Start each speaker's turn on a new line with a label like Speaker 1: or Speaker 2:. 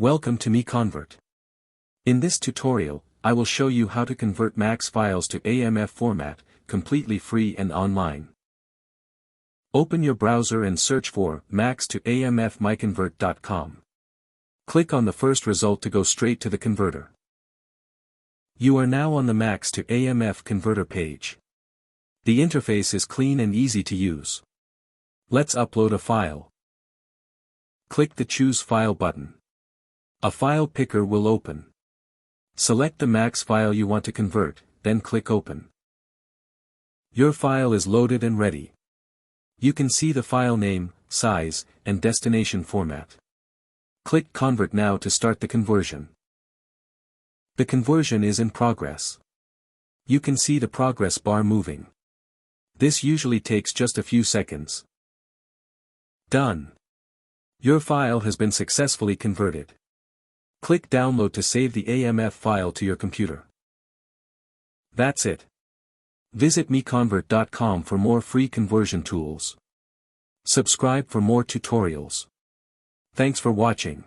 Speaker 1: Welcome to MiConvert. In this tutorial, I will show you how to convert MAX files to AMF format, completely free and online. Open your browser and search for MAX to AMF MiConvert.com. Click on the first result to go straight to the converter. You are now on the MAX to AMF converter page. The interface is clean and easy to use. Let's upload a file. Click the Choose File button. A file picker will open. Select the MAX file you want to convert, then click Open. Your file is loaded and ready. You can see the file name, size, and destination format. Click Convert now to start the conversion. The conversion is in progress. You can see the progress bar moving. This usually takes just a few seconds. Done. Your file has been successfully converted. Click Download to save the AMF file to your computer. That's it. Visit MiConvert.com for more free conversion tools. Subscribe for more tutorials. Thanks for watching.